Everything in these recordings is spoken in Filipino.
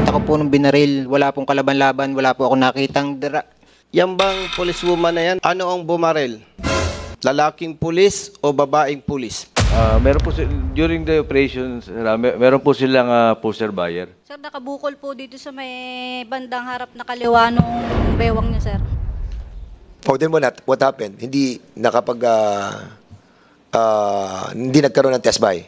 kitang-kita ko po nung binaril. Wala pong kalaban-laban, wala po ako nakitang Yan bang policewoman na yan? Ano ang bumaril? Lalaking pulis o babaeng pulis? Meron po during the operations, meron po silang poster buyer. Sir, nakabukol po dito sa may bandang harap na kaliwa nung bewang niya, sir. Oh, then what happened? Hindi hindi nagkaroon ng test buy.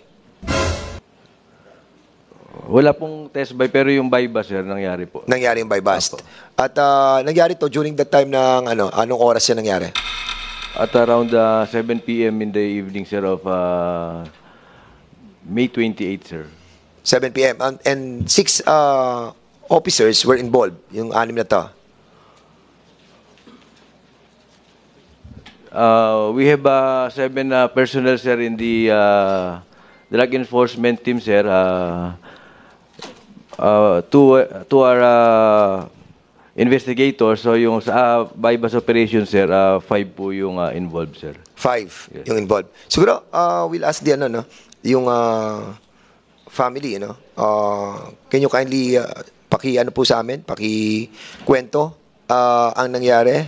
Wala pong test buy, pero yung buy ba, sir, nangyari po. Nangyari yung buy bust. At nangyari to during that time ng anong oras yan nangyari? At around 7 p.m. in the evening, sir, of May 28, sir. 7 p.m. And 6 officers were involved, yung 6 na to. We have 7 personnel, sir, in the drug enforcement team, sir. Two are investigators. So yung sa bypass operation, sir, 5 po yung involved, sir. 5 Yes. yung involved. Siguro, we'll ask the yung family, can you kindly po sa amin, kwento ang nangyari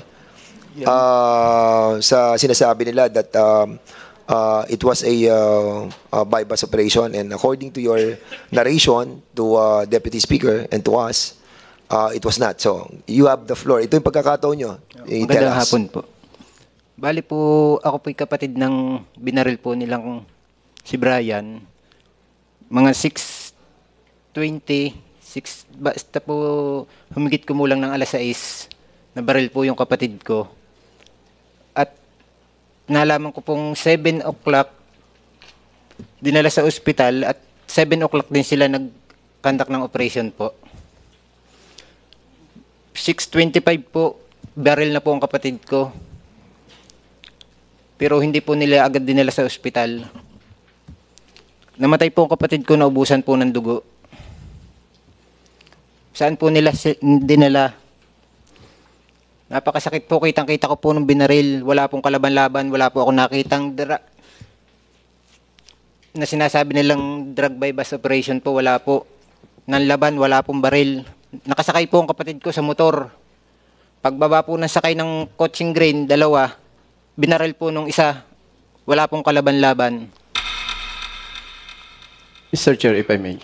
sa sinasabi nila that it was a bypass operation, and according to your narration to Deputy Speaker and to us, it was not. So, you have the floor. Ito yung pagkakataon nyo. Magandang hapon po. Bali po, ako po'y kapatid ng binaril po nilang si Brian. Mga 6:20, basta po humigit kumulang ng alas 6, nabaril po yung kapatid ko. At nalaman ko pong 7 o'clock, dinala sa ospital, at 7 o'clock din sila nag-conduct ng operation po. 6:25 po, baril na po ang kapatid ko. Pero hindi po nila agad dinala sa ospital. Namatay po ang kapatid ko, naubusan po ng dugo. Saan po nila dinala? Napakasakit po, kitang-kita ko po nung binaril. Wala pong kalaban-laban, wala po ako nakitang na sinasabi nilang drug bypass operation po, wala po. Nang laban, wala pong baril. Nakasakay po ang kapatid ko sa motor. Pagbaba po ng sakay ng coaching grain, 2, binaril po nung isa. Wala pong kalaban-laban. Mr. Chair, if I may.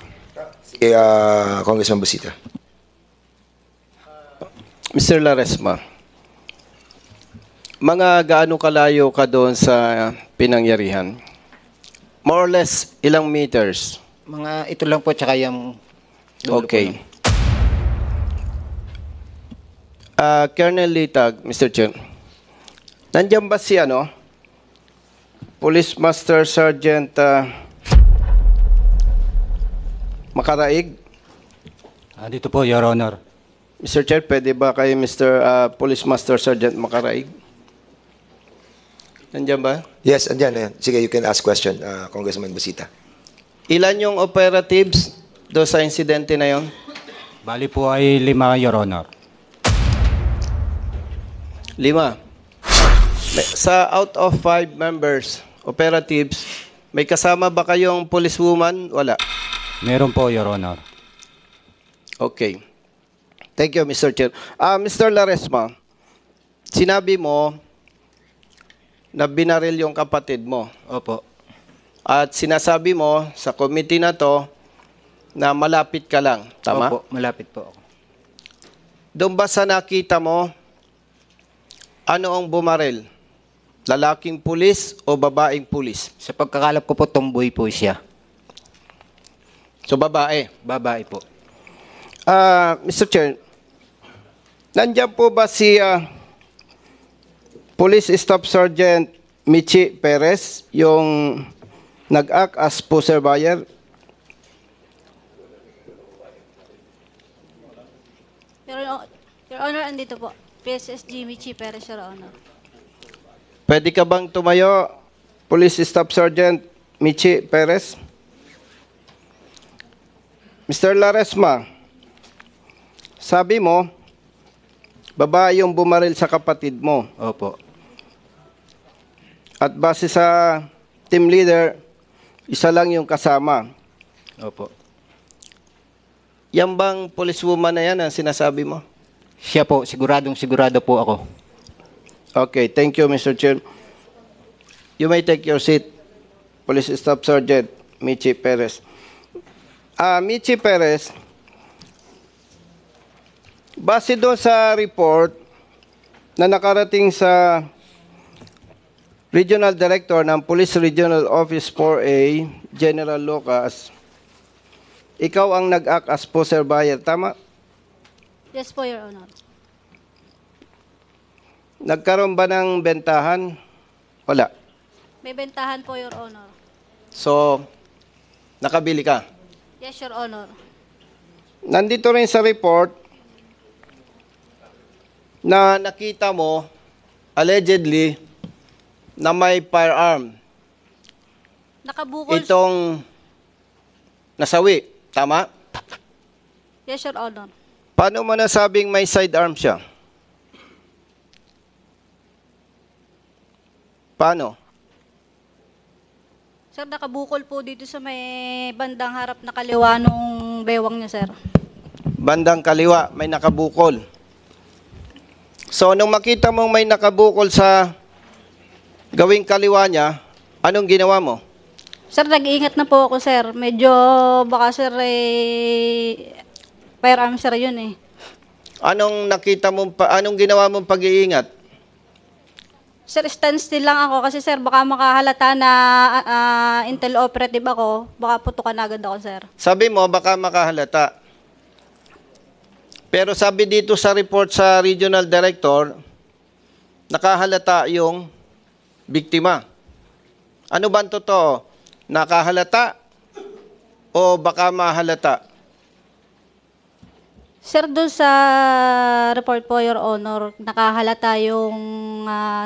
Congressman Busita. Mr. Laresma, mga gaano kalayo ka doon sa pinangyarihan? More or less, ilang meters? Mga ito lang po, tsaka yung dulo Okay. po. Colonel Litag, Mr. Chair, nandiyan ba si Police Master Sergeant Makaraig? Dito po, Your Honor. Mr. Chair, pwede ba kay Mr. Police Master Sergeant Makaraig? Nandiyan ba? Yes, andyan. Ayan. Sige, you can ask question, Congressman Busita. Ilan yung operatives do sa insidente na yon? Bali po ay 5, Your Honor. 5. Sa out of 5 members, operatives, may kasama ba kayong policewoman? Wala. Meron po, Your Honor. Okay. Thank you, Mr. Chair. Mr. Laresma, sinabi mo na binaril yung kapatid mo. Opo. At sinasabi mo sa committee na to na malapit ka lang. Tama? Opo, malapit po ako. Doon ba sa nakita mo, ano ang bumaril? Lalaking pulis o babaeng pulis? Sa pagkakalap ko po, tomboy po siya. So, babae. Babae po. Mr. Chair, nandiyan po ba si Police Staff Sergeant Michi Perez, yung nag-act as poster buyer? Your Honor, andito po. PSSG Michi Perez, Your Honor. Pwede ka bang tumayo, Police Staff Sergeant Michi Perez? Mr. Laresma, sabi mo, babae yung bumaril sa kapatid mo. Opo. At base sa team leader, isa lang yung kasama. Opo. Yan bang policewoman na yan ang sinasabi mo? Siya po, sigurado po ako. Okay, thank you, Mr. Chair. You may take your seat, Police Staff Sergeant Michi Perez. Michi Perez, base doon sa report na nakarating sa Regional Director ng Police Regional Office 4A, General Lucas, ikaw ang nag-act as poster buyer, tama? Yes po, Your Honor. Nagkaroon ba ng bentahan? Wala. May bentahan po, Your Honor. So, nakabili ka? Yes, Your Honor. Nandito rin sa report na nakita mo, allegedly, na may firearm. Nakabukol. Itong nasawi, tama? Yes, Your Honor. Paano mo nasabing may sidearm siya? Paano? Sir, nakabukol po dito sa may bandang harap na kaliwa nung bewang niya, sir. Bandang kaliwa, may nakabukol. So, nung makita mong may nakabukol sa gawing kaliwa niya, anong ginawa mo? Sir, nag-iingat na po ako, sir. Medyo baka, sir, firearm, sir, yun eh. Anong nakita mo anong ginawa mong pag-iingat? Sir, standstill lang ako kasi, sir, baka makahalata na intel operative ako. Baka putukan agad ako, sir. Sabi mo, baka makahalata. Pero sabi dito sa report sa Regional Director, nakahalata yung biktima. Ano ba ang totoo? Nakahalata o baka mahalata? Sir, doon sa report po, Your Honor, nakahalata yung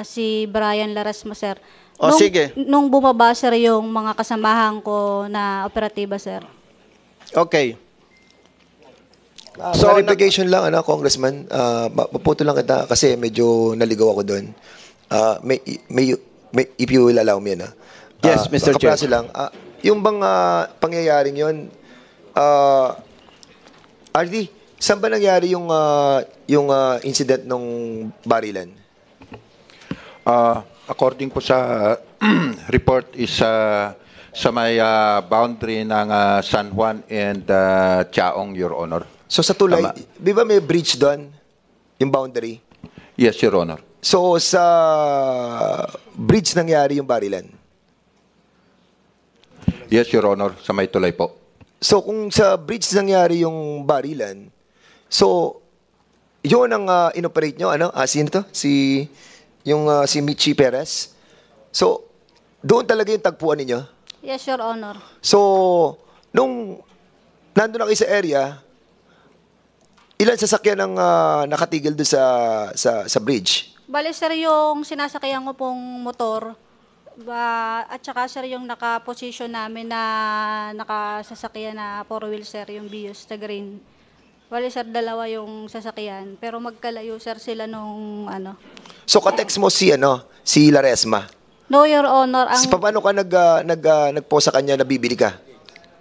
si Brian Larasma, sir. O, sige. Nung bumaba, sir, yung mga kasamahan ko na operatiba, sir. Okay. So, clarification lang, Congressman. Maputo lang kita kasi medyo naligaw ako doon. If you will allow me, Yes, Mr. Chair. Kapraso lang. Yung bang pangyayaring yun, RD, saan ba nangyari yung incident nung barilan? According po sa report is sa may boundary ng San Juan and Chaong, Your Honor. So sa tulay, Tama. di ba may bridge doon? Yung boundary? Yes, Your Honor. So sa bridge nangyari yung barilan? Yes, Your Honor. Sa may tulay po. So kung sa bridge nangyari yung barilan, so yun ang inoperate nyo, sino to? Si Michi Perez. So doon talaga yung tagpuan ninyo. Yes, Your Honor. So nung nandun na kayo sa area, ilan sasakyan ang nakatigil doon sa bridge? Bale, sir, yung sinasakyan ko pong motor, at saka, sir, yung naka-position namin na nakasasakyan na 4-wheel, sir, yung Vios na green. Bale, sir, dalawa yung sasakyan. Pero magkalayo, sir, sila nung So ka-text mo si Laresma. No, Your Honor. Paano ka nag-post sa kanya na bibili ka?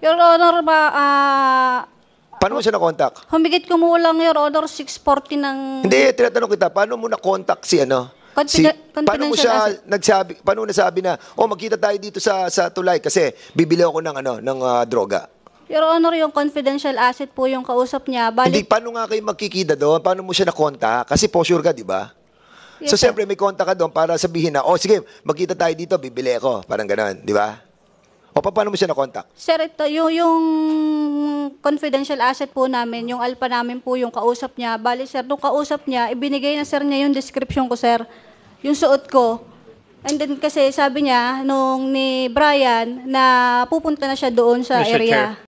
Your Honor, Paano mo siya na-contact? humigit kumulang, Your Honor, 640 ng... Hindi, tinatanong kita, paano mo na-contact si paano mo siya nagsabi, paano nasabi na, magkita tayo dito sa tulay kasi bibili ako ng droga. Your Honor, yung confidential asset po yung kausap niya. Hindi, paano nga kayo magkikita doon? Paano mo siya na-contact? Kasi po sure ka, di ba? Yes, So, sir. siyempre, may contact ka doon para sabihin na, sige, magkita tayo dito, bibili ako. Parang gano'n, di ba? O, paano mo siya na-contact? Sir, ito, yung confidential asset po namin, yung alpha namin po yung kausap niya. Bali, sir, nung kausap niya, ibinigay na, sir, niya yung description ko, sir. Yung suot ko. And then kasi sabi niya, nung ni Brian, na pupunta na siya doon sa Mr. area. Chair.